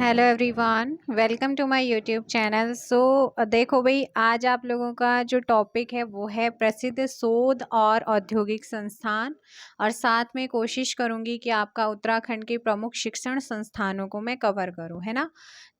Hello everyone, welcome to my YouTube channel. देखो भाई, आज आप लोगों का जो टॉपिक है वो है प्रसिद्ध शोध और औद्योगिक संस्थान। और साथ में कोशिश करूंगी कि आपका उत्तराखंड के प्रमुख शिक्षण संस्थानों को मैं कवर करूं, है ना।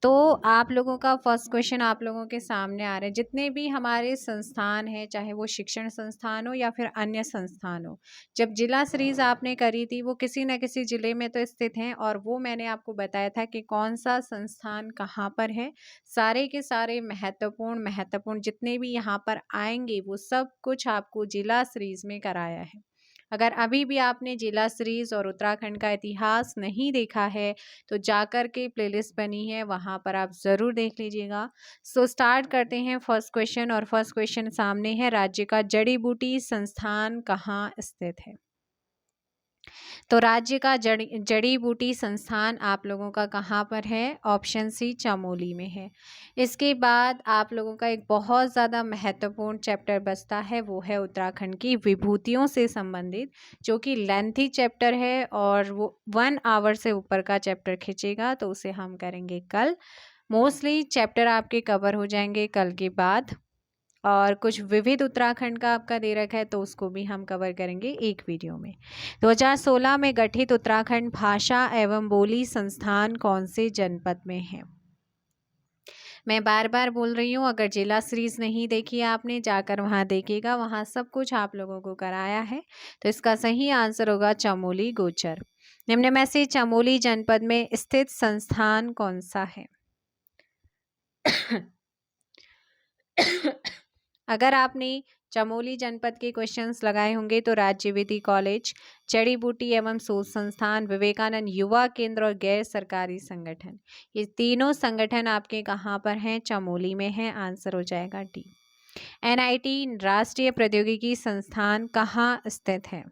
तो आप लोगों का फर्स्ट क्वेश्चन आप लोगों के सामने आ रहे हैं। जितने भी हमारे संस्थान हैं, चाहे वो शिक्षण संस्थान हो या फिर अन्य संस्थान हो, जब जिला सीरीज आपने करी थी वो किसी न किसी जिले में तो स्थित हैं, और वो मैंने आपको बताया था कि कौन सा संस्थान कहाँ पर है। सारे के सारे महत्वपूर्ण महत्वपूर्ण जितने भी यहाँ पर आएंगे वो सब कुछ आपको जिला सीरीज में कराया है। अगर अभी भी आपने जिला सीरीज और उत्तराखंड का इतिहास नहीं देखा है तो जाकर के प्लेलिस्ट बनी है, वहाँ पर आप ज़रूर देख लीजिएगा। स्टार्ट करते हैं फर्स्ट क्वेश्चन। और फर्स्ट क्वेश्चन सामने है, राज्य का जड़ी बूटी संस्थान कहाँ स्थित है। तो राज्य का जड़ी बूटी संस्थान आप लोगों का कहाँ पर है? ऑप्शन सी, चमोली में है। इसके बाद आप लोगों का एक बहुत ज़्यादा महत्वपूर्ण चैप्टर बचता है, वो है उत्तराखंड की विभूतियों से संबंधित, जो कि लेंथी चैप्टर है और वो 1 आवर से ऊपर का चैप्टर खींचेगा, तो उसे हम करेंगे कल। मोस्टली चैप्टर आपके कवर हो जाएंगे कल के बाद। और कुछ विविध उत्तराखंड का आपका दे रखा है तो उसको भी हम कवर करेंगे एक वीडियो में। 2016 में गठित उत्तराखंड भाषा एवं बोली संस्थान कौन से जनपद में है? मैं बार बार बोल रही हूँ, अगर जिला सीरीज नहीं देखी है आपने, जाकर वहाँ देखिएगा, वहाँ सब कुछ आप लोगों को कराया है। तो इसका सही आंसर होगा चमोली गोचर। निम्न में से चमोली जनपद में स्थित संस्थान कौन सा है? अगर आपने चमोली जनपद के क्वेश्चंस लगाए होंगे तो राज्य विधि कॉलेज, जड़ी बूटी एवं शोध संस्थान, विवेकानंद युवा केंद्र और गैर सरकारी संगठन, ये तीनों संगठन आपके कहाँ पर हैं? चमोली में है। आंसर हो जाएगा डी। एनआईटी राष्ट्रीय प्रौद्योगिकी संस्थान कहाँ स्थित है?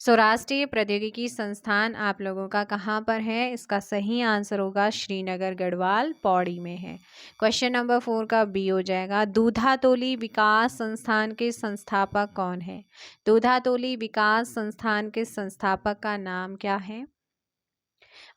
राष्ट्रीय प्रौद्योगिकी संस्थान आप लोगों का कहाँ पर है? इसका सही आंसर होगा श्रीनगर गढ़वाल पौड़ी में है। क्वेश्चन नंबर 4 का बी हो जाएगा, दूधातोली विकास संस्थान के संस्थापक कौन है? दूधातोली विकास संस्थान के संस्थापक का नाम क्या है?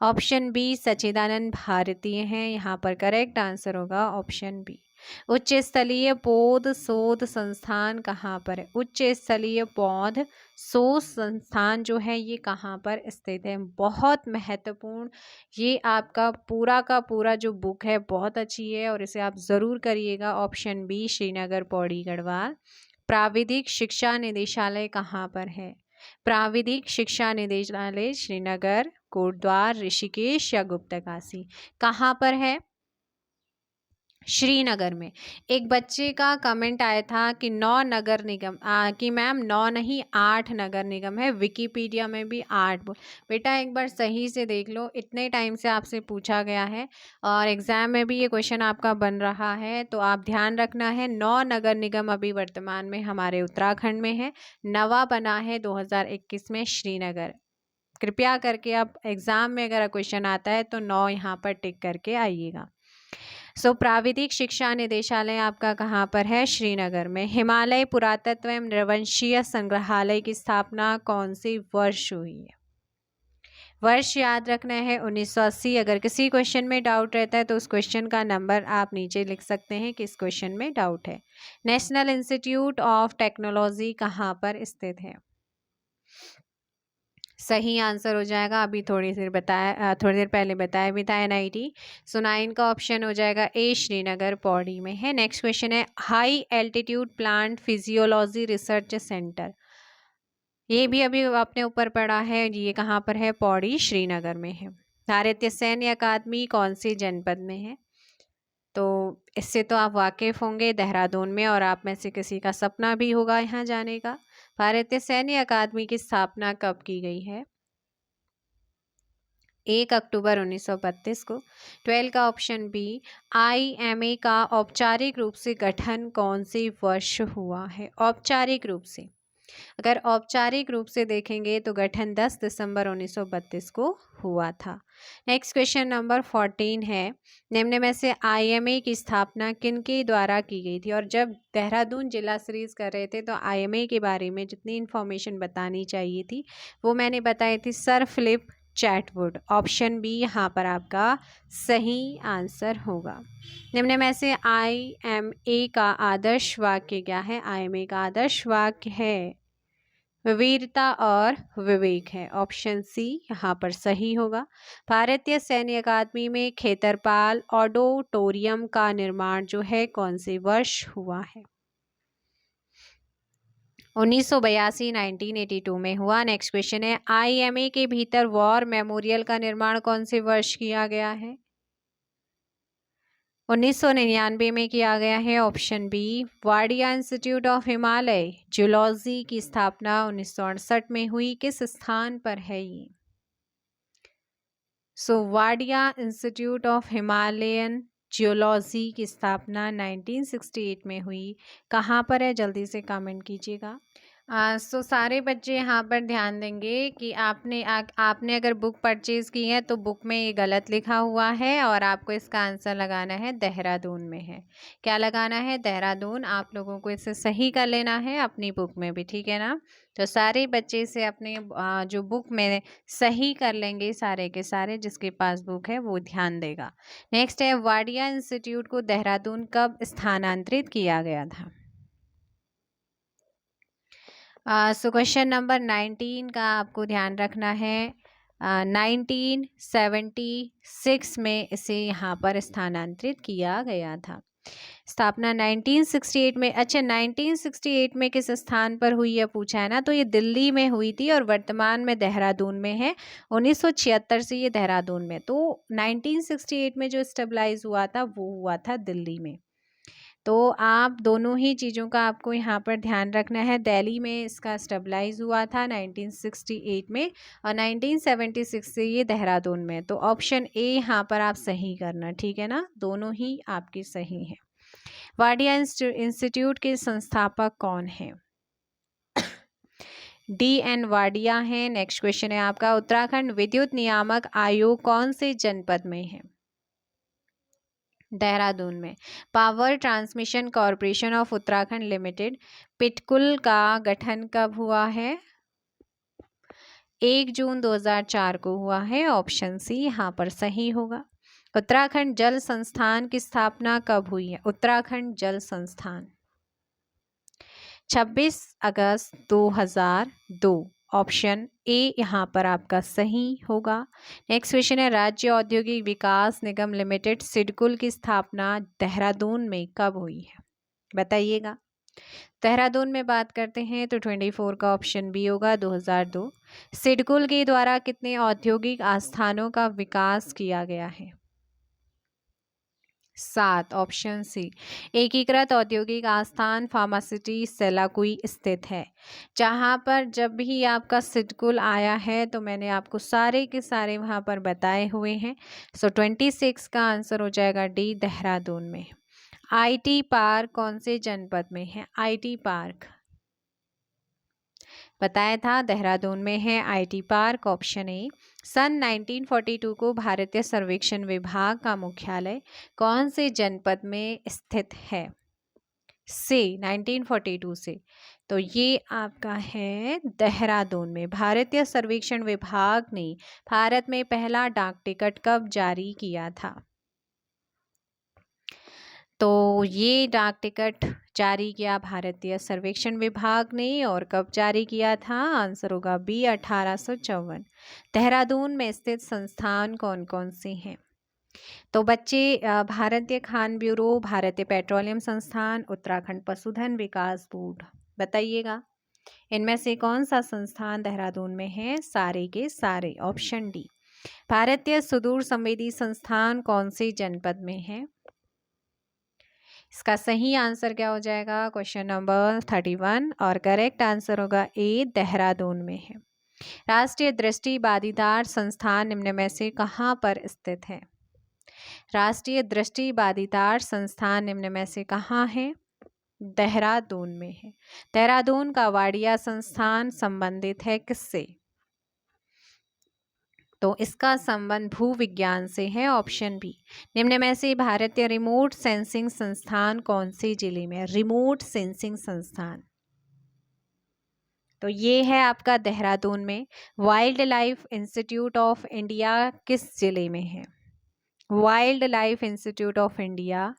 ऑप्शन बी, सच्चिदानंद भारतीय हैं। यहाँ पर करेक्ट आंसर होगा ऑप्शन बी। उच्च स्तरीय पौध शोध संस्थान कहाँ पर है? उच्च स्तरीय पौध शोध संस्थान जो है ये कहाँ पर स्थित है? बहुत महत्वपूर्ण, ये आपका पूरा का पूरा जो बुक है बहुत अच्छी है और इसे आप ज़रूर करिएगा। Option b, Srinagar Pauri Garhwal. प्राविधिक शिक्षा निदेशालय कहाँ पर है? प्राविधिक शिक्षा निदेशालय श्रीनगर, कोटद्वार, ऋषिकेश या गुप्तकाशी, कहाँ पर है? श्रीनगर में। एक बच्चे का कमेंट आया था कि 9 नगर निगम, कि मैम 9 नहीं 8 नगर निगम है, विकिपीडिया में भी 8। बेटा एक बार सही से देख लो, इतने टाइम से आपसे पूछा गया है और एग्ज़ाम में भी ये क्वेश्चन आपका बन रहा है, तो आप ध्यान रखना है। 9 नगर निगम अभी वर्तमान में हमारे उत्तराखंड में है, नवा बना है 2021 में श्रीनगर। कृपया करके आप एग्ज़ाम में अगर क्वेश्चन आता है तो 9 यहाँ पर टिक करके आइएगा। प्राविधिक शिक्षा निदेशालय आपका कहाँ पर है? श्रीनगर में। हिमालय पुरातत्व एवं नृवंशीय संग्रहालय की स्थापना कौन सी वर्ष हुई है? वर्ष याद रखना है 1980। अगर किसी क्वेश्चन में डाउट रहता है तो उस क्वेश्चन का नंबर आप नीचे लिख सकते हैं कि इस क्वेश्चन में डाउट है। नेशनल इंस्टीट्यूट ऑफ टेक्नोलॉजी कहाँ पर स्थित है? सही आंसर हो जाएगा, अभी थोड़ी देर पहले बताया भी था, एनआईटी। सो 9 का ऑप्शन हो जाएगा ए, श्रीनगर पौड़ी में है। नेक्स्ट क्वेश्चन है, high altitude plant physiology research centre, ये भी अभी आपने ऊपर पढ़ा है, ये कहाँ पर है? पौड़ी श्रीनगर में है। भारतीय सैन्य अकादमी कौन से जनपद में है? तो इससे तो आप वाकिफ होंगे, देहरादून में, और आप में से किसी का सपना भी होगा यहाँ जाने का। भारतीय सैन्य अकादमी की स्थापना कब की गई है? 1 अक्टूबर 1932 को। 12 का ऑप्शन बी, आईएमए का औपचारिक रूप से गठन कौन से वर्ष हुआ है? औपचारिक रूप से, अगर औपचारिक रूप से देखेंगे तो गठन 10 दिसंबर 1932 को हुआ था। नेक्स्ट क्वेश्चन नंबर 14 है, निम्न में से आईएमए की स्थापना किनके द्वारा की गई थी? और जब देहरादून जिला सीरीज कर रहे थे तो आईएमए के बारे में जितनी इन्फॉर्मेशन बतानी चाहिए थी वो मैंने बताई थी। Sir Philip Chetwode. Option b यहाँ पर आपका सही आंसर होगा। निम्न में से IMA का आदर्श वाक्य क्या है? IMA का आदर्श वाक्य है वीरता और विवेक है। ऑप्शन सी यहाँ पर सही होगा। भारतीय सैन्य अकादमी में खेतरपाल ऑडिटोरियम का निर्माण जो है कौन से वर्ष हुआ है? 1982 1982 में हुआ। नेक्स्ट क्वेश्चन है IMA के भीतर वॉर मेमोरियल का निर्माण कौन से वर्ष किया गया है? 1999 में किया गया है। Option b. Wadia institute of Himalaya geology की स्थापना 1968 में हुई। किस स्थान पर है ये? Wadia institute of Himalayan geology की स्थापना 1968 में हुई। कहाँ पर है? जल्दी से कमेंट कीजिएगा। सारे बच्चे यहाँ पर ध्यान देंगे कि आपने अगर बुक परचेज़ की है तो बुक में ये गलत लिखा हुआ है और आपको इसका आंसर लगाना है देहरादून में है। क्या लगाना है? देहरादून। आप लोगों को इसे सही कर लेना है अपनी बुक में भी, ठीक है ना? तो सारे बच्चे इसे अपने जो बुक में सही कर लेंगे, सारे के सारे जिसके पास बुक है वो ध्यान देगा। नेक्स्ट है वाडिया इंस्टीट्यूट को देहरादून कब स्थानांतरित किया गया था? क्वेश्चन नंबर 19 का आपको ध्यान रखना है। 1976 में इसे यहाँ पर स्थानांतरित किया गया था। स्थापना 1968 में। अच्छा, 1968 में किस स्थान पर हुई है पूछा है ना, तो ये दिल्ली में हुई थी और वर्तमान में देहरादून में है। 1976 से ये देहरादून में, तो 1968 में जो स्टेबलाइज हुआ था वो हुआ था दिल्ली में। तो आप दोनों ही चीज़ों का आपको यहाँ पर ध्यान रखना है। दिल्ली में इसका स्टेबलाइज हुआ था 1968 में और 1976 से ये देहरादून में। तो ऑप्शन ए यहाँ पर आप सही करना, ठीक है ना? दोनों ही आपकी सही हैं। वाडिया इंस्टीट्यूट के संस्थापक कौन हैं? DN वाडिया हैं। नेक्स्ट क्वेश्चन है आपका उत्तराखंड विद्युत नियामक आयोग कौन से जनपद में है? देहरादून में। Power transmission corporation of Uttarakhand limited PTCUL का गठन कब हुआ है? 1 जून 2004 को हुआ है। ऑप्शन सी यहाँ पर सही होगा। उत्तराखंड जल संस्थान की स्थापना कब हुई है? उत्तराखंड जल संस्थान 26 अगस्त 2002। ऑप्शन ए यहाँ पर आपका सही होगा। नेक्स्ट क्वेश्चन है राज्य औद्योगिक विकास निगम लिमिटेड सिडकुल की स्थापना देहरादून में कब हुई है? बताइएगा। देहरादून में बात करते हैं तो 24 का ऑप्शन बी होगा 2002। सिडकुल के द्वारा कितने औद्योगिक आस्थानों का विकास किया गया है? 7। Option c. एकीकृत औद्योगिक आस्थान फार्मासिटी सेलाकुई स्थित है। जहाँ पर जब भी आपका सिडकुल आया है तो मैंने आपको सारे के सारे वहाँ पर बताए हुए हैं। 26 का आंसर हो जाएगा डी, देहरादून में। IT पार्क कौन से जनपद में है? IT पार्क बताया था देहरादून में है IT पार्क। Option A. सन 1942 को भारतीय सर्वेक्षण विभाग का मुख्यालय कौन से जनपद में स्थित है? से 1942 से, तो ये आपका है देहरादून में। भारतीय सर्वेक्षण विभाग ने भारत में पहला डाक टिकट कब जारी किया था? तो ये डाक टिकट जारी किया भारतीय सर्वेक्षण विभाग ने, और कब जारी किया था? आंसर होगा बी, 1854। देहरादून में स्थित संस्थान कौन कौन से हैं? तो बच्चे भारतीय खान ब्यूरो, भारतीय पेट्रोलियम संस्थान, उत्तराखंड पशुधन विकास बोर्ड, बताइएगा इनमें से कौन सा संस्थान देहरादून में है? सारे के सारे। Option D. भारतीय सुदूर संवेदी संस्थान कौन से जनपद में है? इसका सही आंसर क्या हो जाएगा? क्वेश्चन नंबर 31 और करेक्ट आंसर होगा ए, देहरादून में है। राष्ट्रीय दृष्टि बाधितार संस्थान निम्न में से कहाँ पर स्थित है? राष्ट्रीय दृष्टि बाधितार संस्थान निम्न में से कहाँ है? देहरादून में है। देहरादून का वाडिया संस्थान संबंधित है किससे? तो इसका संबंध भूविज्ञान से है। Option b. निम्न में से भारतीय रिमोट सेंसिंग संस्थान कौन से जिले में? रिमोट सेंसिंग संस्थान तो ये है आपका देहरादून में। Wild life institute of India किस जिले में है? Wild life institute of India,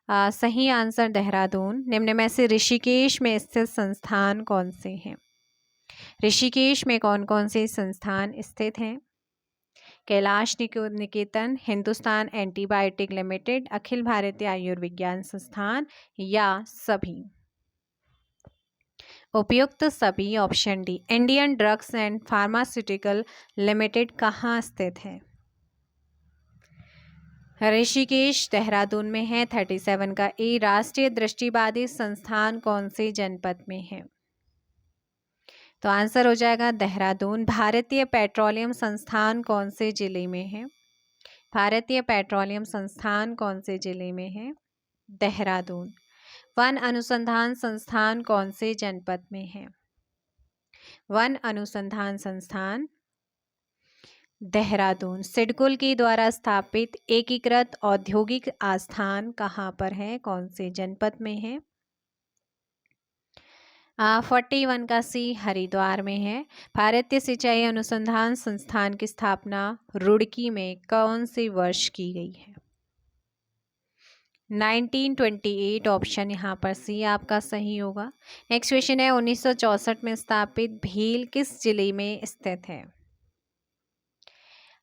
सही आंसर देहरादून। निम्न में से ऋषिकेश में स्थित संस्थान कौन से हैं? ऋषिकेश में कौन कौन से संस्थान स्थित हैं? कैलाश निकेतन, हिंदुस्तान एंटीबायोटिक लिमिटेड, अखिल भारतीय आयुर्विज्ञान संस्थान या सभी? उपयुक्त सभी, option D. Indian drugs and pharmaceutical limited कहाँ स्थित है? ऋषिकेश देहरादून में है। 37 का ए। राष्ट्रीय दृष्टिबाधित संस्थान कौन से जनपद में है? तो आंसर हो जाएगा देहरादून। भारतीय पेट्रोलियम संस्थान कौन से जिले में है? भारतीय पेट्रोलियम संस्थान कौन से जिले में है? देहरादून। वन अनुसंधान संस्थान कौन से जनपद में है? वन अनुसंधान संस्थान देहरादून। सिडकुल के द्वारा स्थापित एकीकृत औद्योगिक आस्थान कहाँ पर है? कौन से जनपद में है? 41 का सी, हरिद्वार में है। भारतीय सिंचाई अनुसंधान संस्थान की स्थापना रुड़की में कौन से वर्ष की गई है? 1928, ऑप्शन यहाँ पर सी आपका सही होगा। नेक्स्ट क्वेश्चन है 1964 में स्थापित भेल किस जिले में स्थित है?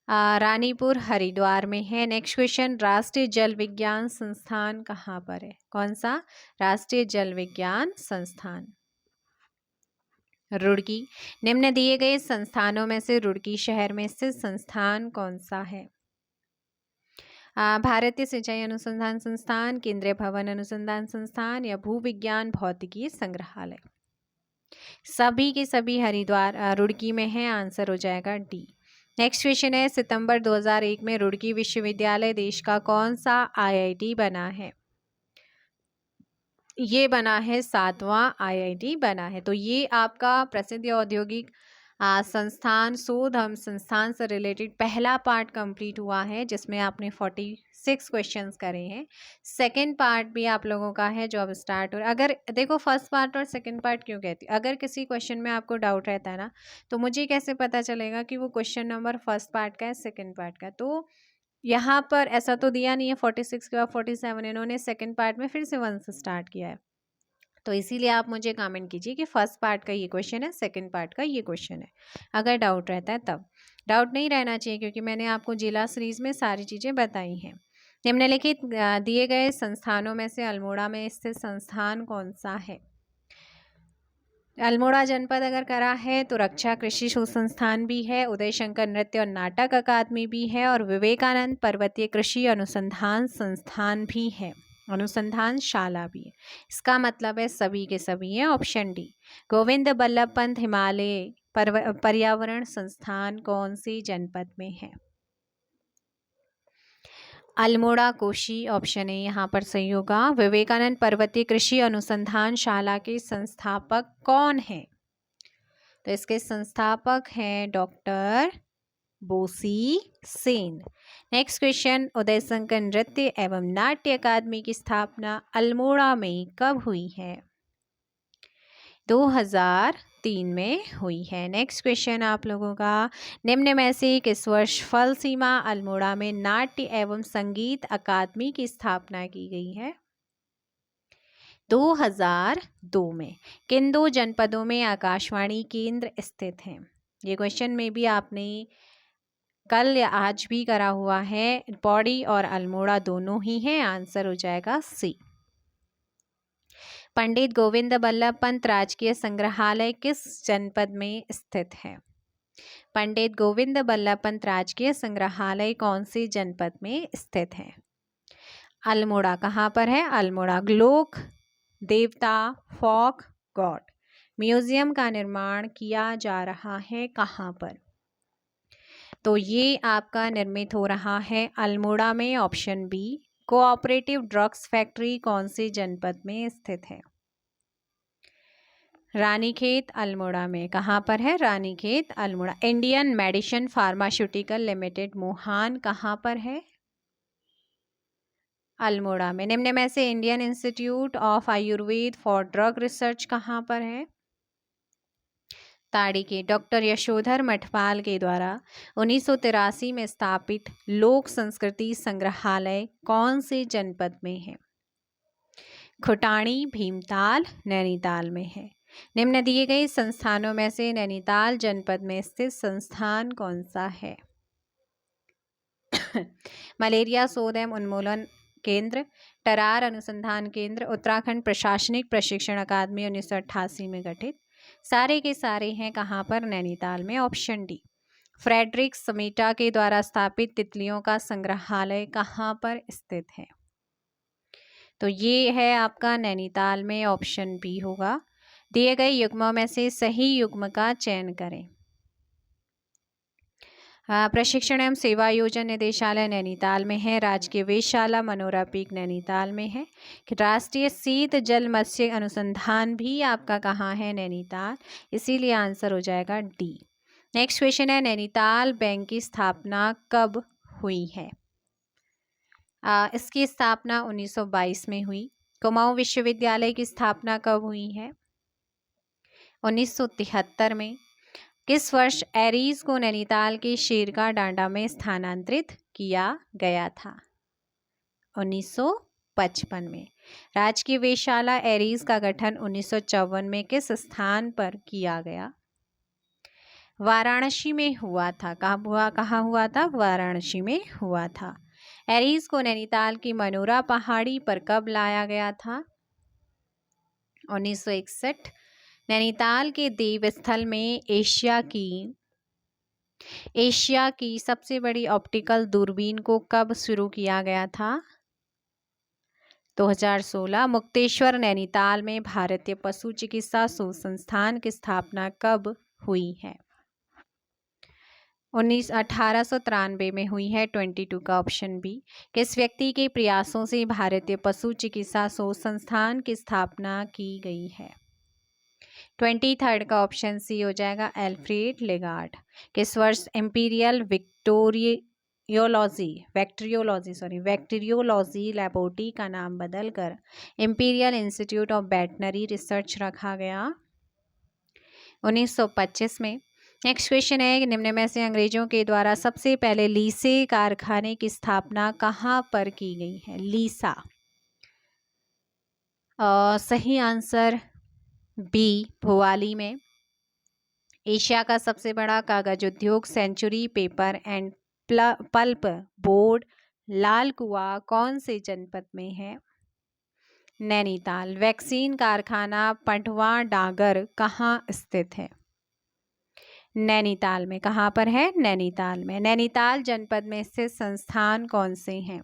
रानीपुर हरिद्वार में है। नेक्स्ट क्वेश्चन, राष्ट्रीय जल विज्ञान संस्थान कहाँ पर है? कौन सा? राष्ट्रीय जल विज्ञान संस्थान रुड़की। निम्न दिए गए संस्थानों में से रुड़की शहर में स्थित संस्थान कौन सा है? भारतीय सिंचाई अनुसंधान संस्थान, केंद्रीय भवन अनुसंधान संस्थान या भूविज्ञान भौतिकी संग्रहालय? सभी के सभी हरिद्वार रुड़की में है। आंसर हो जाएगा डी। नेक्स्ट क्वेश्चन है सितंबर 2001 में रुड़की विश्वविद्यालय देश का कौन सा आईआईटी बना है? ये बना है 7वां आईआईटी बना है। तो ये आपका प्रसिद्ध औद्योगिक संस्थान शोध हम संस्थान से रिलेटेड पहला पार्ट कंप्लीट हुआ है, जिसमें आपने 46 क्वेश्चंस करे हैं। सेकंड पार्ट भी आप लोगों का है जो अब स्टार्ट हो रहा है। अगर देखो फर्स्ट पार्ट और सेकंड पार्ट क्यों कहती हूँ, अगर किसी क्वेश्चन में आपको डाउट रहता है ना, तो मुझे कैसे पता चलेगा कि वो क्वेश्चन नंबर फर्स्ट पार्ट का है सेकेंड पार्ट का? तो यहाँ पर ऐसा तो दिया नहीं है 46 के बाद 47, इन्होंने सेकेंड पार्ट में फिर से 1 से स्टार्ट किया है। तो इसीलिए आप मुझे कमेंट कीजिए कि फर्स्ट पार्ट का ये क्वेश्चन है, सेकंड पार्ट का ये क्वेश्चन है, अगर डाउट रहता है तब। डाउट नहीं रहना चाहिए क्योंकि मैंने आपको जिला सीरीज में सारी चीज़ें बताई हैं। निम्नलिखित दिए गए संस्थानों में से अल्मोड़ा में स्थित संस्थान कौन सा है? अल्मोड़ा जनपद अगर करा है तो रक्षा कृषि शोध संस्थान भी है, उदय शंकर नृत्य और नाटक अकादमी भी है और विवेकानंद पर्वतीय कृषि अनुसंधान संस्थान भी है, अनुसंधानशाला भी है। इसका मतलब है सभी के सभी हैं, ऑप्शन डी। गोविंद बल्लभ पंत हिमालय पर्यावरण संस्थान कौन सी जनपद में है? अल्मोड़ा कोशी, ऑप्शन ए यहाँ पर सही होगा। विवेकानंद पर्वतीय कृषि अनुसंधानशाला के संस्थापक कौन है? तो इसके संस्थापक हैं doctor बोसी Sen. Next question, Uday Shankar नृत्य एवं नाट्य अकादमी की स्थापना अल्मोड़ा में कब हुई है? 2003 में हुई है। नेक्स्ट क्वेश्चन आप लोगों का, निम्न में से किस वर्ष फल सीमा अल्मोड़ा में नाट्य एवं संगीत अकादमी की स्थापना की गई है? 2002 में। किन दो जनपदों में आकाशवाणी केंद्र स्थित हैं? ये क्वेश्चन में भी आपने कल या आज भी करा हुआ है। पौड़ी और अल्मोड़ा दोनों ही हैं। आंसर हो जाएगा सी। पंडित गोविंद बल्लभ पंत राजकीय संग्रहालय किस जनपद में स्थित है? पंडित गोविंद बल्लभ पंत राजकीय संग्रहालय कौन सी जनपद में स्थित है? अल्मोड़ा। कहाँ पर है? अल्मोड़ा। लोक देवता फोक गॉड म्यूजियम का निर्माण किया जा रहा है कहाँ पर? तो ये आपका निर्मित हो रहा है अल्मोड़ा में, option b. Cooperative drugs factory कौन सी जनपद में स्थित है? रानीखेत अल्मोड़ा में। कहाँ पर है? Ranikhet Almora. Indian medicine pharmaceutical limited Mohan कहाँ पर है? अल्मोड़ा में। निम्न में से Indian institute of Ayurveda for drug research कहाँ पर है? ताड़ी के डॉक्टर यशोधर मठपाल के द्वारा 1983 में स्थापित लोक संस्कृति संग्रहालय कौन से जनपद में है? खुटाणी, भीमताल, नैनीताल में है। निम्न दिए गए संस्थानों में से नैनीताल जनपद में स्थित संस्थान कौन सा है? मलेरिया शोध एवं उन्मूलन केंद्र, टरार अनुसंधान केंद्र, उत्तराखंड प्रशासनिक प्रशिक्षण अकादमी 1988 में गठित। सारे के सारे हैं कहाँ पर? नैनीताल में। Option D. फ्रेडरिक समेटा के द्वारा स्थापित तितलियों का संग्रहालय कहाँ पर स्थित है? तो ये है आपका नैनीताल में। ऑप्शन बी होगा। दिए गए युग्मों में से सही युग्म का चयन करें। प्रशिक्षण एवं सेवा योजन निदेशालय नैनीताल में है। राजकीय वेधशाला मनोरा पीक नैनीताल में है। राष्ट्रीय शीत जल मत्स्य अनुसंधान भी आपका कहाँ है? नैनीताल। इसीलिए आंसर हो जाएगा डी। नेक्स्ट क्वेश्चन है, नैनीताल बैंक की स्थापना कब हुई है? इसकी स्थापना 1922 में हुई। कुमाऊं विश्वविद्यालय की स्थापना कब हुई है? 1973 में। किस वर्ष एरीज को नैनीताल के शेरका डांडा में स्थानांतरित किया गया था? 1955 में। राजकीय वेधशाला एरीज का गठन 1954 में किस स्थान पर किया गया? वाराणसी में हुआ था। कहाँ हुआ था? वाराणसी में हुआ था। एरीज को नैनीताल की मनोरा पहाड़ी पर कब लाया गया था? 1961। नैनीताल के देवस्थल में एशिया की सबसे बड़ी ऑप्टिकल दूरबीन को कब शुरू किया गया था? 2016। मुक्तेश्वर नैनीताल में भारतीय पशु चिकित्सा शोध संस्थान की स्थापना कब हुई है? 1893 में हुई है। 22 का ऑप्शन बी। किस व्यक्ति के प्रयासों से भारतीय पशु चिकित्सा शोध संस्थान की स्थापना की गई है? 23 का ऑप्शन सी हो जाएगा, एल्फ्रेड लेगार्ड। किस वर्ष इंपीरियल बैक्टीरियोलॉजी लैबोरेटरी का नाम बदलकर imperial institute of veterinary research रखा गया? 1925 में। नेक्स्ट क्वेश्चन है, निम्न में से अंग्रेजों के द्वारा सबसे पहले लीसे कारखाने की स्थापना कहाँ पर की गई है? लीसा। सही आंसर बी, भोवाली में। एशिया का सबसे बड़ा कागज उद्योग Century Paper and Pulp Board Lal Kuan कौन से जनपद में है? नैनीताल। वैक्सीन कारखाना पटवा डांगर कहाँ स्थित है? नैनीताल में। कहाँ पर है? नैनीताल में। नैनीताल जनपद में स्थित संस्थान कौन से हैं?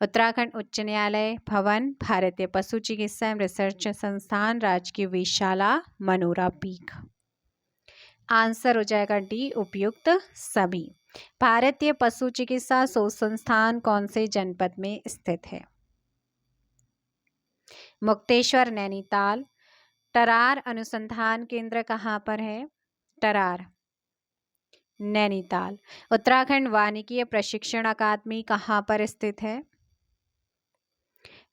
उत्तराखंड उच्च न्यायालय भवन, भारतीय पशु चिकित्सा एवं रिसर्च संस्थान, राजकीय वेधशाला मनोरा पीक। आंसर हो जाएगा डी, उपयुक्त सभी। भारतीय पशु चिकित्सा शोध संस्थान कौन से जनपद में स्थित है? मुक्तेश्वर नैनीताल। टरार अनुसंधान केंद्र कहाँ पर है? टरार नैनीताल। उत्तराखंड वानिकी प्रशिक्षण अकादमी कहाँ पर स्थित है?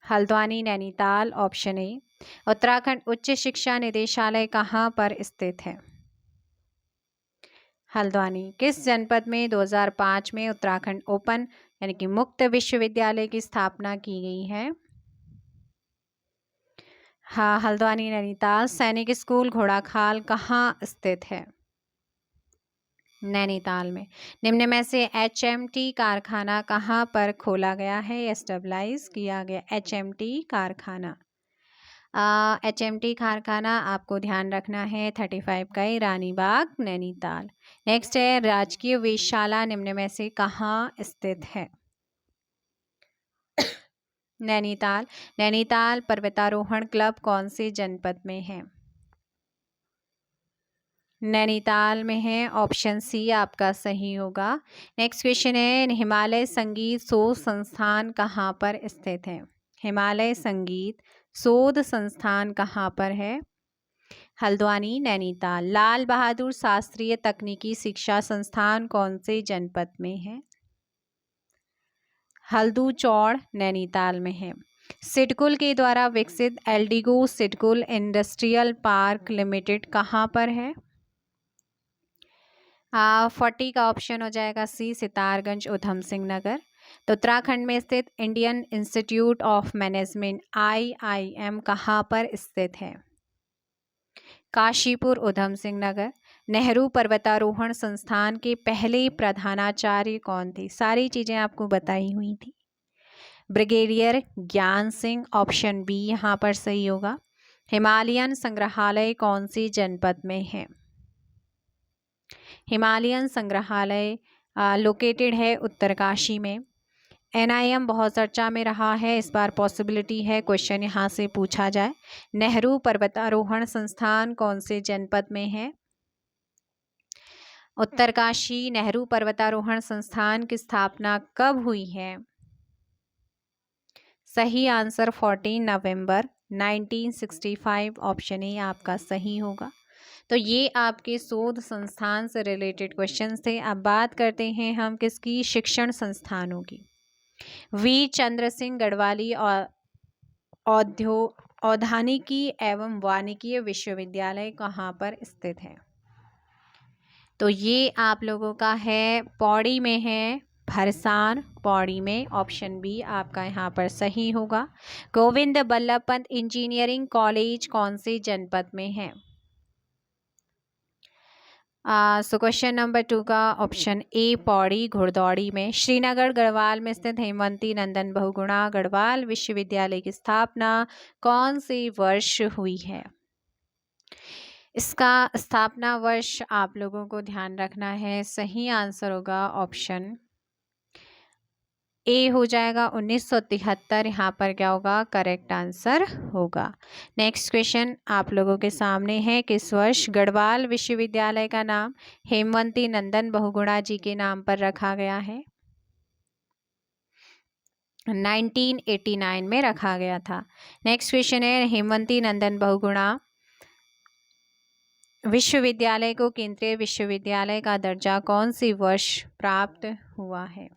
Haldwani Nainital, option A. उत्तराखंड उच्च शिक्षा निदेशालय कहाँ पर स्थित है? हल्द्वानी। किस जनपद में 2005 में उत्तराखंड ओपन यानी कि मुक्त विश्वविद्यालय की स्थापना की गई है? हाँ, हल्द्वानी नैनीताल। सैनिक स्कूल घोड़ाखाल कहाँ स्थित है? नैनीताल में। निम्न में से HMT कारखाना कहाँ पर खोला गया है? एस्टेब्लाइज किया गया HMT कारखाना। HMT कारखाना आपको ध्यान रखना है 35 का ही, रानीबाग नैनीताल। नेक्स्ट है, राजकीय वेधशाला निम्न में से कहाँ स्थित है? नैनीताल। नैनीताल पर्वतारोहण क्लब कौन से जनपद में है? नैनीताल में है। ऑप्शन सी आपका सही होगा। नेक्स्ट क्वेश्चन है, हिमालय संगीत शोध संस्थान कहाँ पर स्थित है? हिमालय संगीत शोध संस्थान कहाँ पर है? हल्द्वानी नैनीताल। लाल बहादुर शास्त्रीय तकनीकी शिक्षा संस्थान कौन से जनपद में है? हल्दू चौड़ नैनीताल में है। सिडकुल के द्वारा विकसित एल्डिगो सिडकुल इंडस्ट्रियल पार्क लिमिटेड कहाँ पर है? 40 का ऑप्शन हो जाएगा सी, सितारगंज उधम सिंह नगर। तो उत्तराखंड में स्थित Indian institute of management IIM कहाँ पर स्थित है? काशीपुर उधम सिंह नगर। नेहरू पर्वतारोहण संस्थान के पहले प्रधानाचार्य कौन थे? सारी चीज़ें आपको बताई हुई थी। ब्रिगेडियर ज्ञान सिंह, ऑप्शन बी यहाँ पर सही होगा। हिमालयन संग्रहालय कौन सी जनपद में है? हिमालयन संग्रहालय लोकेटेड है उत्तरकाशी में। NIM बहुत चर्चा में रहा है, इस बार पॉसिबिलिटी है क्वेश्चन यहाँ से पूछा जाए। नेहरू पर्वतारोहण संस्थान कौन से जनपद में है? उत्तरकाशी। नेहरू पर्वतारोहण संस्थान की स्थापना कब हुई है? सही आंसर 14 नवंबर 1965, ऑप्शन ए आपका सही होगा। तो ये आपके शोध संस्थान से रिलेटेड क्वेश्चंस थे। अब बात करते हैं हम किसकी? शिक्षण संस्थानों की। वी चंद्र सिंह गढ़वाली और औद्यानिकी एवं वानिकी विश्वविद्यालय कहाँ पर स्थित है? तो ये आप लोगों का है पौड़ी में है, भरसान पौड़ी में, ऑप्शन बी आपका यहाँ पर सही होगा। गोविंद बल्लभ पंत इंजीनियरिंग कॉलेज कौन से जनपद में है? सो क्वेश्चन नंबर 2 का ऑप्शन ए पौड़ी घुड़दौड़ी में। श्रीनगर गढ़वाल में स्थित हेमवती नंदन बहुगुणा गढ़वाल विश्वविद्यालय की स्थापना कौन से वर्ष हुई है? इसका स्थापना वर्ष आप लोगों को ध्यान रखना है। सही आंसर होगा ऑप्शन ए हो जाएगा 1973। यहाँ पर क्या होगा? करेक्ट आंसर होगा। नेक्स्ट क्वेश्चन आप लोगों के सामने है, किस वर्ष गढ़वाल विश्वविद्यालय का नाम हेमवती नंदन बहुगुणा जी के नाम पर रखा गया है? 1989 में रखा गया था। नेक्स्ट क्वेश्चन है, हेमवती नंदन बहुगुणा विश्वविद्यालय को केंद्रीय विश्वविद्यालय का दर्जा कौन सी वर्ष प्राप्त हुआ है?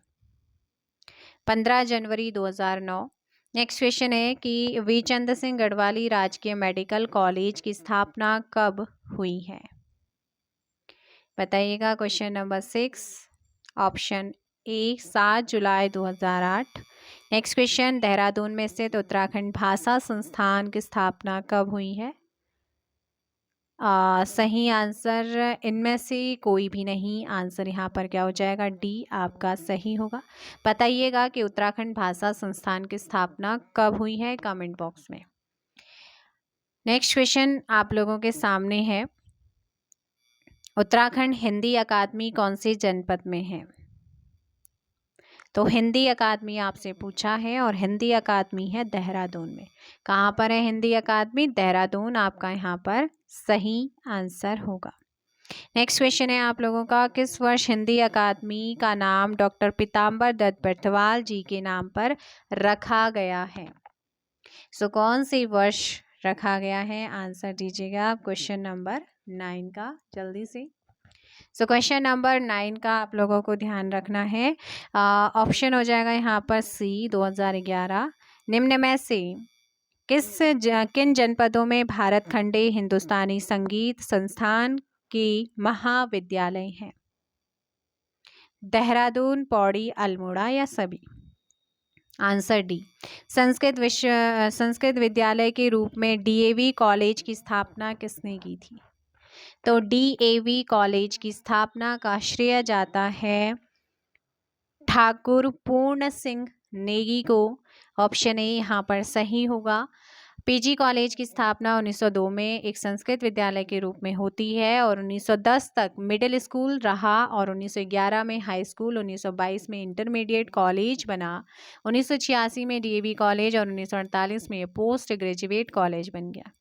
15 जनवरी 2009। नेक्स्ट क्वेश्चन है कि वी चंद्र सिंह गढ़वाली राजकीय मेडिकल कॉलेज की स्थापना कब हुई है? बताइएगा। Question number 6, option A 7 July 2008। Next question, Dehradun में स्थित उत्तराखंड भाषा संस्थान की स्थापना कब हुई है? सही आंसर इनमें से कोई भी नहीं। आंसर यहाँ पर क्या हो जाएगा? डी आपका सही होगा। बताइएगा कि उत्तराखंड भाषा संस्थान की स्थापना कब हुई है, कमेंट बॉक्स में। नेक्स्ट क्वेश्चन आप लोगों के सामने है, उत्तराखंड हिंदी अकादमी कौन से जनपद में है? तो हिंदी अकादमी आपसे पूछा है और हिंदी अकादमी है देहरादून में। कहाँ पर है हिंदी अकादमी? देहरादून आपका यहाँ पर सही आंसर होगा। नेक्स्ट क्वेश्चन है आप लोगों का, किस वर्ष हिंदी अकादमी का नाम डॉक्टर पीताम्बर दत्त बर्तवाल जी के नाम पर रखा गया है? सो कौन सी वर्ष रखा गया है? आंसर दीजिएगा आप क्वेश्चन नंबर 9 का जल्दी से। सो क्वेश्चन नंबर 9 का आप लोगों को ध्यान रखना है। ऑप्शन हो जाएगा यहाँ पर सी 2011। निम्न में से किन जनपदों में भारत खंडे हिंदुस्तानी संगीत संस्थान की महाविद्यालय हैं? देहरादून, पौड़ी, अल्मोड़ा या सभी? Answer D. संस्कृत विद्यालय के रूप में DAV कॉलेज की स्थापना किसने की थी? तो DAV कॉलेज की स्थापना का श्रेय जाता है ठाकुर पूर्ण सिंह नेगी को। ऑप्शन ए यहाँ पर सही होगा। PG कॉलेज की स्थापना 1902 में एक संस्कृत विद्यालय के रूप में होती है और 1910 तक मिडिल स्कूल रहा और 1911 में हाई स्कूल, 1922 में इंटरमीडिएट कॉलेज बना, 1986 में DAV कॉलेज और 1948 में पोस्ट ग्रेजुएट कॉलेज बन गया।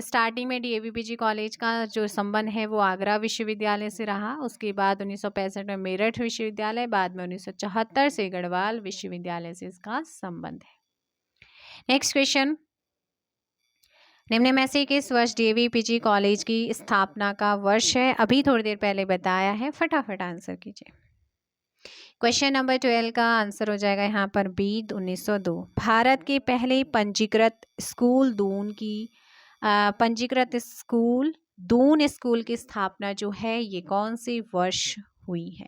स्टार्टिंग में DAV PG कॉलेज का जो संबंध है वो आगरा विश्वविद्यालय से रहा। उसके बाद 1965 में मेरठ विश्वविद्यालय, बाद में 1974 से गढ़वाल विश्वविद्यालय से इसका संबंध है। नेक्स्ट क्वेश्चन, निम्न में से किस वर्ष DAV PG कॉलेज की स्थापना का वर्ष है? अभी थोड़ी देर पहले बताया है, फटाफट आंसर कीजिए। क्वेश्चन नंबर 12 का आंसर हो जाएगा यहाँ पर बी 1902। भारत के पहले दून स्कूल की स्थापना जो है ये कौन से वर्ष हुई है?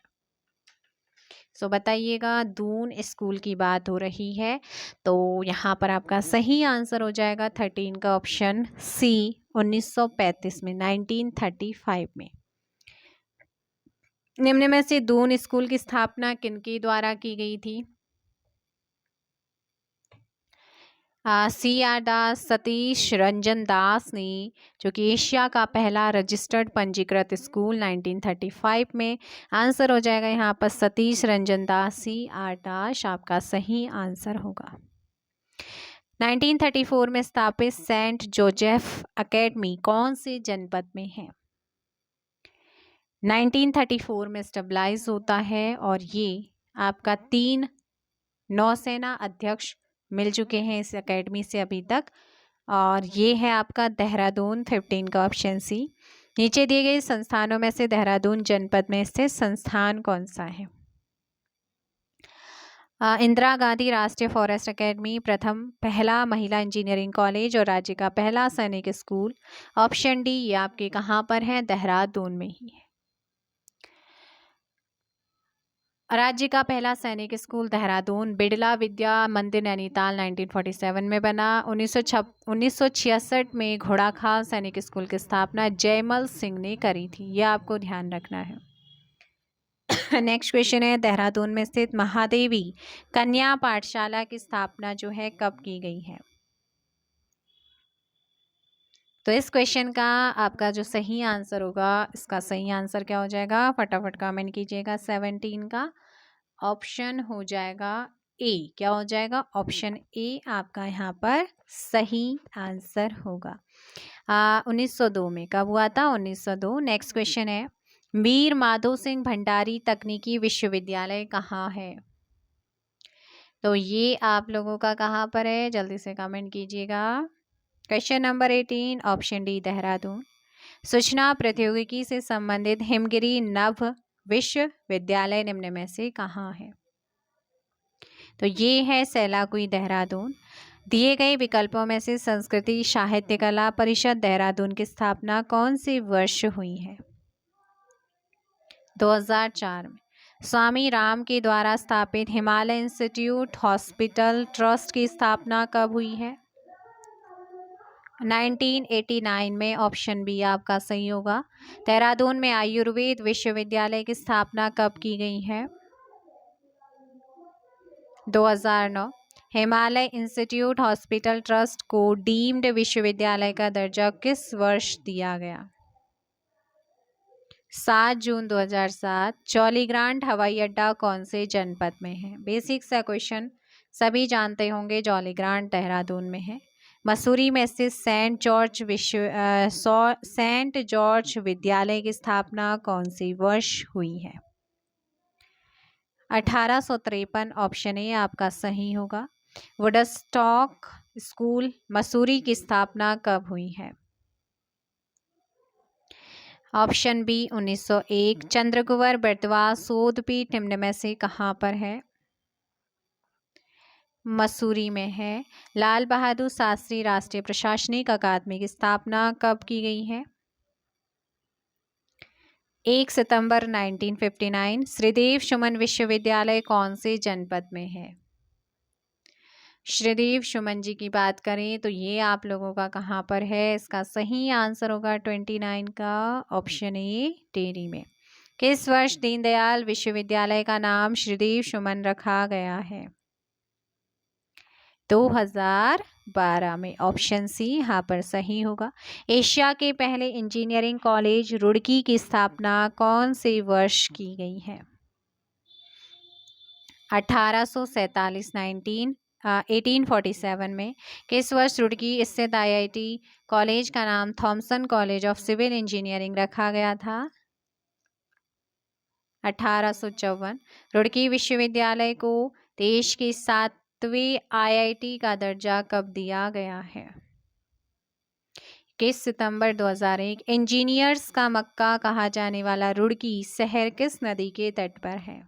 सो बताइएगा, दून स्कूल की बात हो रही है तो यहाँ पर आपका सही आंसर हो जाएगा 13 का ऑप्शन सी 1935 में, 1935 में। निम्न में से दून स्कूल की स्थापना किनके द्वारा की गई थी? CR दास, सतीश रंजन दास ने, जो कि एशिया का पहला रजिस्टर्ड पंजीकृत स्कूल 1935 में। आंसर हो जाएगा यहाँ पर सतीश रंजन दास, CR दास आपका सही आंसर होगा। 1934 में स्थापित सेंट जोसेफ एकेडमी कौन से जनपद में है? 1934 में स्टेबलाइज होता है और ये आपका 3 नौसेना अध्यक्ष मिल चुके हैं इस एकेडमी से अभी तक, और ये है आपका देहरादून, 15 का ऑप्शन सी। नीचे दिए गए संस्थानों में से देहरादून जनपद में स्थित संस्थान कौन सा है? इंदिरा गांधी राष्ट्रीय फॉरेस्ट एकेडमी, प्रथम पहला महिला इंजीनियरिंग कॉलेज और राज्य का पहला सैनिक स्कूल। ऑप्शन डी ये आपके कहाँ पर है? देहरादून में ही है। राज्य का पहला सैनिक स्कूल देहरादून। बिड़ला विद्या मंदिर नैनीताल 1947 में बना। 1966 में घोड़ाखाल सैनिक स्कूल की स्थापना जयमल सिंह ने करी थी, यह आपको ध्यान रखना है। नेक्स्ट क्वेश्चन है, देहरादून में स्थित महादेवी कन्या पाठशाला की स्थापना जो है कब की गई है? तो इस क्वेश्चन का आपका जो सही आंसर होगा, इसका सही आंसर क्या हो जाएगा? फटाफट कमेंट कीजिएगा। 17 का ऑप्शन हो जाएगा ए। क्या हो जाएगा? ऑप्शन ए आपका यहाँ पर सही आंसर होगा। 1902 में कब हुआ था? 1902। नेक्स्ट क्वेश्चन है, वीर माधो सिंह भंडारी तकनीकी विश्वविद्यालय कहाँ है? तो ये आप लोगों का कहाँ पर है? जल्दी से कमेंट कीजिएगा। Question number 18 option D Dehradun. सूचना प्रौद्योगिकी से संबंधित हिमगिरी नव विश्वविद्यालय निम्न में से कहाँ है? तो ये है सैलाकुई, देहरादून। दिए गए विकल्पों में से संस्कृति साहित्य कला परिषद देहरादून की स्थापना कौन से वर्ष हुई है? 2004 में। स्वामी राम के द्वारा स्थापित हिमालय इंस्टीट्यूट हॉस्पिटल ट्रस्ट की स्थापना कब हुई है? 1989 में। ऑप्शन बी आपका सही होगा। देहरादून में आयुर्वेद विश्वविद्यालय की स्थापना कब की गई है? 2009। हिमालय इंस्टीट्यूट हॉस्पिटल ट्रस्ट को डीम्ड विश्वविद्यालय का दर्जा किस वर्ष दिया गया? 7 जून 2007। जॉलीग्रांट हवाई अड्डा कौन से जनपद में है? बेसिक सा क्वेश्चन, सभी जानते होंगे। जॉलीग्रांट देहरादून में है। मसूरी में स्थित सेंट जॉर्ज विद्यालय की स्थापना कौन सी वर्ष हुई है? 1853। ऑप्शन ए आपका सही होगा। वुडस्टॉक स्कूल मसूरी की स्थापना कब हुई है? Option B 1901। चंद्रकुंवर बर्तवा शोधपीठ निम्न में से कहाँ पर है? मसूरी में है। लाल बहादुर शास्त्री राष्ट्रीय प्रशासनिक अकादमी की स्थापना कब की गई है? 1 सितंबर 1959। श्रीदेव सुमन विश्वविद्यालय कौन से जनपद में है? श्रीदेव सुमन जी की बात करें तो ये आप लोगों का कहाँ पर है? इसका सही आंसर होगा 29 का ऑप्शन ए टेरी में। किस वर्ष दीनदयाल विश्वविद्यालय का नाम श्रीदेव सुमन रखा गया है? 2012 में। ऑप्शन सी यहाँ पर सही होगा। एशिया के पहले इंजीनियरिंग कॉलेज रुड़की की स्थापना कौन से वर्ष की गई है? 1847 में। किस वर्ष रुड़की स्थित IIT कॉलेज का नाम Thomson college of civil engineering रखा गया था? 1854। रुड़की विश्वविद्यालय को देश के 7वें IIT का दर्जा कब दिया गया है? 21 सितंबर 2001। इंजीनियर्स का मक्का कहा जाने वाला रुड़की शहर किस नदी के तट पर है?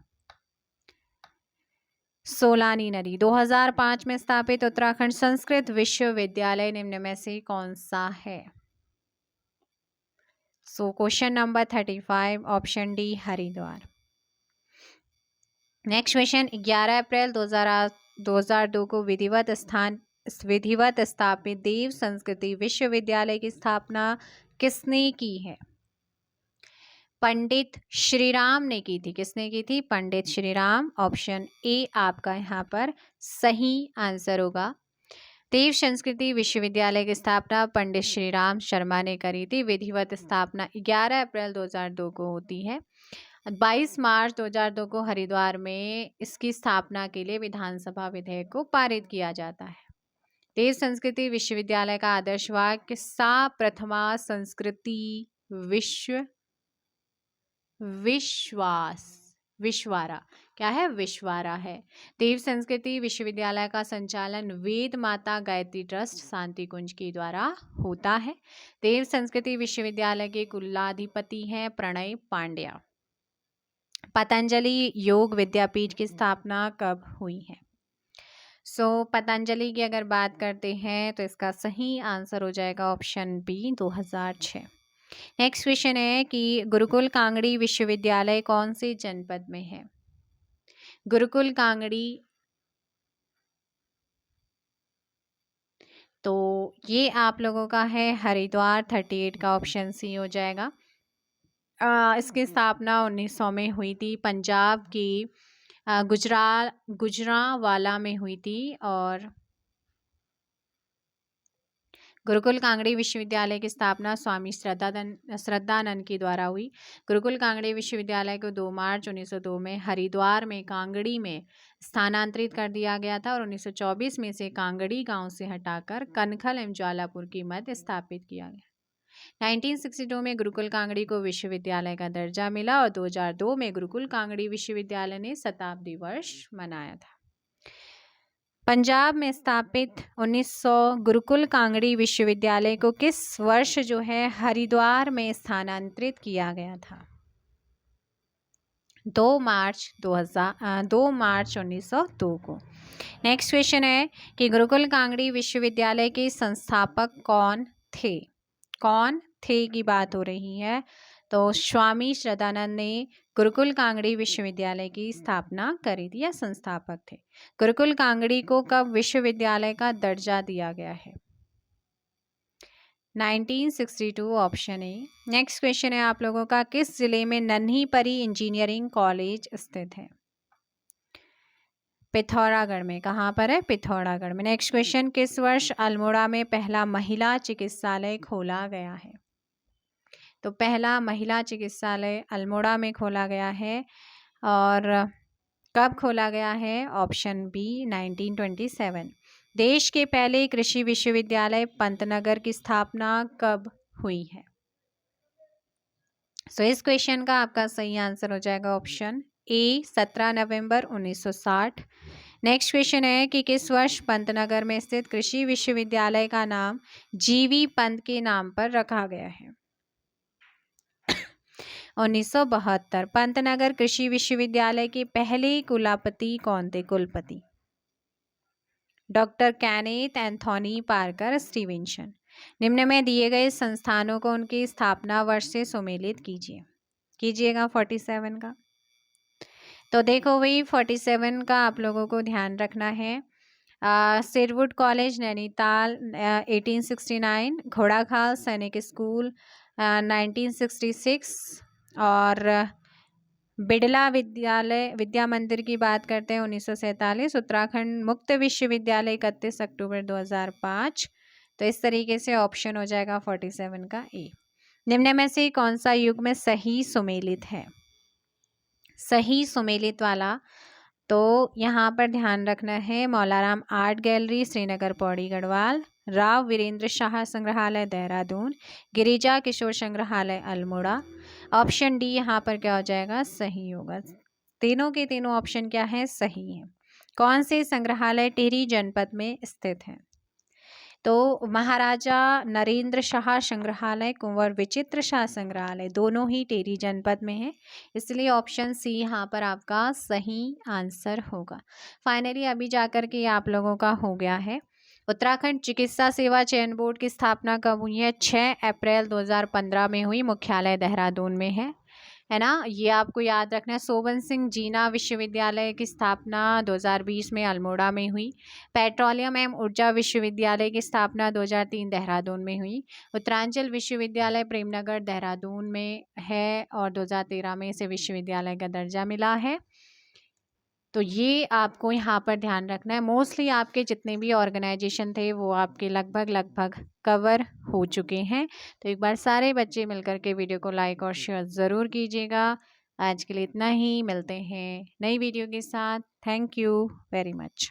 सोलानी नदी। 2005 में स्थापित उत्तराखंड संस्कृत विश्वविद्यालय निम्न में से कौन सा है? So question number 35 option D Haridwar. Next question, 11 अप्रैल 2002 को विधिवत स्थापित देव संस्कृति विश्वविद्यालय की स्थापना किसने की है? पंडित श्रीराम ने की थी। किसने की थी? पंडित श्रीराम। ऑप्शन ए आपका यहाँ पर सही आंसर होगा। देव संस्कृति विश्वविद्यालय की स्थापना पंडित श्रीराम शर्मा ने करी थी। विधिवत स्थापना 11 अप्रैल 2002 को होती है। 22 मार्च 2002 को हरिद्वार में इसकी स्थापना के लिए विधानसभा विधेयक को पारित किया जाता है। देव संस्कृति विश्वविद्यालय का आदर्श वाक्य सा प्रथमा संस्कृति विश्वारा क्या है? विश्वारा है। देव संस्कृति विश्वविद्यालय का संचालन वेद माता गायत्री ट्रस्ट शांति कुंज के द्वारा होता है। देव संस्कृति विश्वविद्यालय के कुलाधिपति हैं प्रणय पांड्या। पतंजलि योग विद्यापीठ की स्थापना कब हुई है? पतंजलि की अगर बात करते हैं तो इसका सही आंसर हो जाएगा ऑप्शन बी 2006। नेक्स्ट क्वेश्चन है कि गुरुकुल कांगड़ी विश्वविद्यालय कौन से जनपद में है? गुरुकुल कांगड़ी, तो ये आप लोगों का है हरिद्वार। 38 का ऑप्शन सी हो जाएगा। इसकी स्थापना 1900 में हुई थी। पंजाब की गुजरांवाला में हुई थी और गुरुकुल कांगड़ी विश्वविद्यालय की स्थापना स्वामी श्रद्धानंद के द्वारा हुई। गुरुकुल कांगड़ी विश्वविद्यालय को 2 मार्च 1902 में हरिद्वार में कांगड़ी में स्थानांतरित कर दिया गया था और 1924 में से कांगड़ी गांव से हटाकर कनखल एवं ज्वालापुर की मध्य स्थापित किया गया। 1962 में गुरुकुल कांगड़ी को विश्वविद्यालय का दर्जा मिला और 2002 में गुरुकुल कांगड़ी विश्वविद्यालय ने शताब्दी वर्ष मनाया था। पंजाब में स्थापित 1900 गुरुकुल कांगड़ी विश्वविद्यालय को किस वर्ष जो है हरिद्वार में स्थानांतरित किया गया था? 2 मार्च 1902 को। नेक्स्ट क्वेश्चन है कि गुरुकुल कांगड़ी विश्वविद्यालय के संस्थापक कौन थे? कौन थे की बात हो रही है। तो स्वामी श्रद्धानंद ने गुरुकुल कांगड़ी विश्वविद्यालय की स्थापना करी थी या संस्थापक थे। गुरुकुल कांगड़ी को कब विश्वविद्यालय का दर्जा दिया गया है? 1962 ऑप्शन ए। नेक्स्ट क्वेश्चन है आप लोगों का, किस जिले में नन्ही परी इंजीनियरिंग कॉलेज स्थित है? पिथौरागढ़ में। कहाँ पर है? पिथौरागढ़ में। नेक्स्ट क्वेश्चन, किस वर्ष अल्मोड़ा में पहला महिला चिकित्सालय खोला गया है? तो पहला महिला चिकित्सालय अल्मोड़ा में खोला गया है और कब खोला गया है? Option b 1927। देश के पहले कृषि विश्वविद्यालय पंतनगर की स्थापना कब हुई है? इस क्वेश्चन का आपका सही आंसर हो जाएगा option A 17 November 1960। Next question है कि किस वर्ष पंतनगर में स्थित कृषि विश्वविद्यालय का नाम जीवी पंत के नाम पर रखा गया है? 1972। पंतनगर कृषि विश्वविद्यालय के पहले कुलपति कौन थे? कुलपति doctor Kenneth Anthony Parker Stevenson. निम्न में दिए गए संस्थानों को उनकी स्थापना वर्ष से सुमेलित कीजिएगा 47 का। तो देखो भाई 47 का आप लोगों को ध्यान रखना है। सिरवुड कॉलेज नैनीताल 1869, घोड़ाखाल सैनिक स्कूल 1966 और बिड़ला विद्या मंदिर की बात करते हैं 1947। उत्तराखंड मुक्त विश्वविद्यालय 31 अक्टूबर 2005। तो इस तरीके से ऑप्शन हो जाएगा 47 का ए। निम्न में से कौन सा युग्म सही सुमेलित है? सही सुमेलित वाला तो यहाँ पर ध्यान रखना है मौलाराम आर्ट गैलरी श्रीनगर पौड़ी गढ़वाल, राव वीरेंद्र शाह संग्रहालय देहरादून, गिरिजा किशोर संग्रहालय अल्मोड़ा। ऑप्शन डी यहाँ पर क्या हो जाएगा? सही होगा। तीनों के तीनों ऑप्शन क्या है? सही है। कौन से संग्रहालय टिहरी जनपद में स्थित है? तो महाराजा नरेंद्र शाह संग्रहालय, कुंवर विचित्र शाह संग्रहालय, दोनों ही टिहरी जनपद में है, इसलिए ऑप्शन सी यहाँ पर आपका सही आंसर होगा। फाइनली अभी जाकर के आप लोगों का हो गया है। उत्तराखंड चिकित्सा सेवा चयन बोर्ड की स्थापना कब हुई है? 6 अप्रैल 2015 में हुई, मुख्यालय देहरादून में है ना। ये आपको याद रखना है। सोबन सिंह जीना विश्वविद्यालय की स्थापना 2020 में अल्मोड़ा में हुई। पेट्रोलियम एवं ऊर्जा विश्वविद्यालय की स्थापना 2003 देहरादून में हुई। उत्तरांचल विश्वविद्यालय प्रेमनगर देहरादून में है और 2013 में इसे विश्वविद्यालय का दर्जा मिला है। तो ये आपको यहाँ पर ध्यान रखना है। मोस्टली आपके जितने भी ऑर्गेनाइजेशन थे वो आपके लगभग कवर हो चुके हैं। तो एक बार सारे बच्चे मिलकर के वीडियो को लाइक और शेयर ज़रूर कीजिएगा। आज के लिए इतना ही, मिलते हैं नई वीडियो के साथ। Thank you very much.